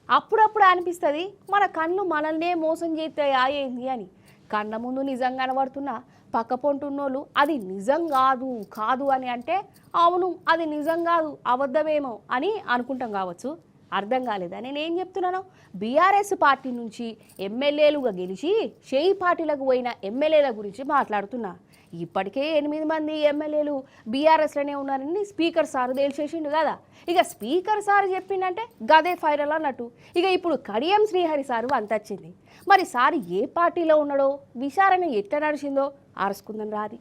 అప్పుడప్పుడు అనిపిస్తుంది మన కళ్ళు మనల్నే మోసం చేస్తాయా ఏంది అని. కళ్ళ ముందు నిజం కనబడుతున్నా పక్క పొంటున్నోళ్ళు అది నిజం కాదు కాదు అని అంటే అవును అది నిజం కాదు అబద్ధమేమో అని అనుకుంటాం కావచ్చు. అర్థం కాలేదా నేనేం చెప్తున్నాను? బీఆర్ఎస్ పార్టీ నుంచి ఎమ్మెల్యేలుగా గెలిచి షేయి పార్టీలకు పోయిన ఎమ్మెల్యేల గురించి మాట్లాడుతున్నా. ఇప్పటికే 8 మంది ఎమ్మెల్యేలు బీఆర్ఎస్లోనే ఉన్నారని స్పీకర్ సారు తేల్చేసిండు కదా. ఇక స్పీకర్ సారు చెప్పిండంటే గదే ఫైనల్ అన్నట్టు. ఇక ఇప్పుడు కడియం శ్రీహరి సారు అంతొచ్చింది. మరి సారు ఏ పార్టీలో ఉన్నాడో విచారణ ఎట్లా నడిచిందో ఆరుసుకుందని రాది.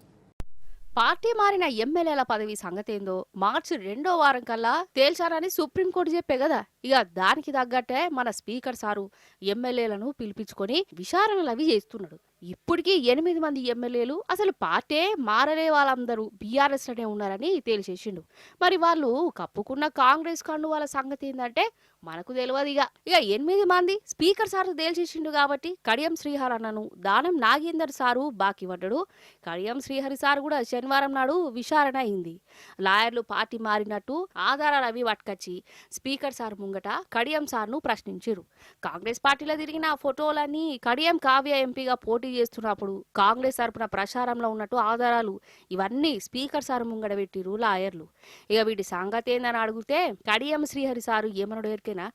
పార్టీ మారిన ఎమ్మెల్యేల పదవి సంగతేందో మార్చి 2వ వారం కల్లా తేల్చారని సుప్రీంకోర్టు చెప్పే కదా. ఇక దానికి తగ్గట్టే మన స్పీకర్ సారు ఎమ్మెల్యేలను పిలిపించుకొని విచారణలు అవి చేస్తున్నాడు. ఇప్పటికీ 8 మంది ఎమ్మెల్యేలు అసలు పార్టీ మారలే వాళ్ళందరూ బీఆర్ఎస్ లోనే ఉన్నారని తేల్చేసిండు. మరి వాళ్ళు కప్పుకున్న కాంగ్రెస్ కండువాల సంగతి ఏంటంటే మనకు తెలియదు. ఇక 8 మంది స్పీకర్ సారు తేల్చేసిండు కాబట్టి కడియం శ్రీహరి అన్నను దానం నాగేందర్ సారు బాకీ పడ్డాడు. కడియం శ్రీహరి సారు కూడా శనివారం నాడు విచారణ అయింది. లాయర్లు పార్టీ మారినట్టు ఆధారాలు అవి పట్టుకొచ్చి స్పీకర్ సార్ ముంగట కడియం సార్ను ప్రశ్నించారు. కాంగ్రెస్ పార్టీలో తిరిగిన ఫోటోలన్నీ కడియం కావ్య ఎంపీగా పోటీ చేస్తున్నప్పుడు కాంగ్రెస్ తరపున ప్రచారంలో ఉన్నట్టు ఆధారాలు ఇవన్నీ స్పీకర్ సార్ ముంగడ పెట్టిరు లాయర్లు. ఇక వీటి సంగతి ఏందని అడిగితే కడియం శ్రీహరి సారు ఏమన్నాడు ఎరికేనా?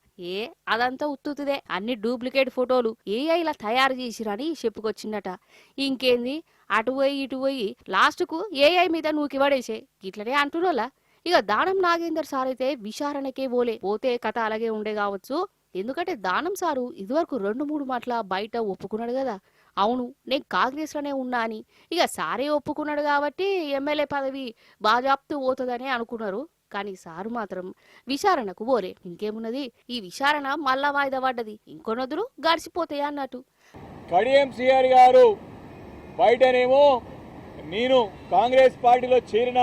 అదంతా ఉత్తుతుదే, అన్ని డూప్లికేట్ ఫోటోలు ఏఐలా తయారు చేసిరని చెప్పుకొచ్చిందట. ఇంకేంది అటు పోయి ఇటు పోయి లాస్ట్కు ఏఐ మీద నూకి పడేసే ఇట్లనే అంటున్నోలా. ఇక దానం నాగేందర్ సార్ అయితే విచారణకే పోతే కథ అలాగే ఉండే కావచ్చు. ఎందుకంటే దానం సారు ఇదివరకు 2-3 మాటల బయట ఒప్పుకున్నాడు కదా, అవును నేను కాంగ్రెస్ లోనే ఉన్నా అని. ఇక సారే ఒప్పుకున్నాడు కాబట్టి ఎమ్మెల్యే పదవి బాజాప్తు పోతుందని అనుకున్నారు. కానీ సారు మాత్రం విచారణకు ఇంకేమున్నది, ఈ విచారణ మళ్ళా వాయిదా పడ్డది, ఇంకొనొద్దులు గడిచిపోతాయి అన్నట్టు. కడియం శ్రీహరి గారు బయటనేమో నేను కాంగ్రెస్ పార్టీలో చేరిన,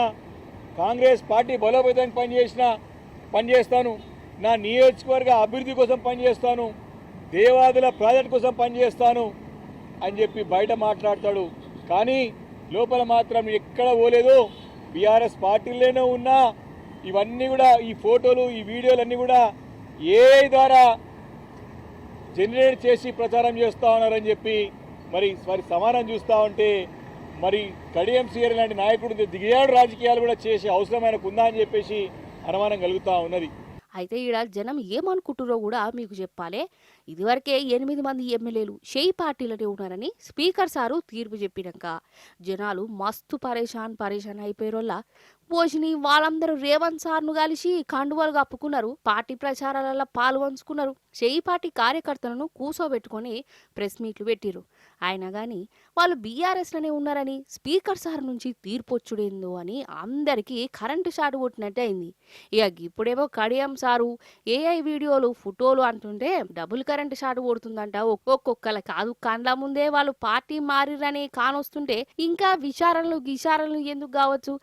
కాంగ్రెస్ పార్టీ బలోపేతానికి పనిచేస్తాను, నా నియోజకవర్గ అభివృద్ధి కోసం పనిచేస్తాను, దేవాదుల ప్రాజెక్టు కోసం పనిచేస్తాను అని చెప్పి బయట మాట్లాడతాడు. కానీ లోపల మాత్రం ఎక్కడ పోలేదు, బీఆర్ఎస్ పార్టీలోనే ఉన్నా. ఇవన్నీ కూడా ఈ ఫోటోలు ఈ వీడియోలన్నీ కూడా ఏఐ ద్వారా జనరేట్ చేసి ప్రచారం చేస్తూ ఉన్నారని చెప్పి మరి సమానం చూస్తూ ఉంటే మరి కడియం శ్రీహరి లాంటి నాయకుడు దిగజాడు రాజకీయాలు కూడా చేసే అవసరం ఆయనకు ఉందా అని చెప్పేసి అనుమానం కలుగుతూ ఉన్నది. అయితే ఈడ జనం ఏమనుకుంటురో కూడా మీకు చెప్పాలి. ఇదివరకే 8 మంది ఎమ్మెల్యేలు షేయి పార్టీలోనే ఉన్నారని స్పీకర్ సారు తీర్పు చెప్పినాక జనాలు మస్తు పరేషాన్ అయిపోయారోళ్ళ పోషిని వాళ్ళందరూ రేవంత్ సార్ను కలిసి కండువాలు కప్పుకున్నారు, పార్టీ ప్రచారాలలో పాల్పంచుకున్నారు, షేయి పార్టీ కార్యకర్తలను కూసోబెట్టుకొని ప్రెస్ మీట్లు పెట్టిరు. అయినా కానీ వాళ్ళు బీఆర్ఎస్లోనే ఉన్నారని స్పీకర్ సార్ నుంచి తీర్పు వచ్చుడేందో అని అందరికీ కరెంటు షాట్ కొట్టినట్టు అయింది. ఇక ఇప్పుడేమో కడియం సారు ఏఐ వీడియోలు ఫోటోలు అంటుంటే డబుల్ కరెంటు షాట్ కొడుతుందంట. ఒక్కొక్కల కాదు కండ్ల ముందే వాళ్ళు పార్టీ మారిరని కానొస్తుంటే ఇంకా విచారణలు ఎందుకు కావచ్చు.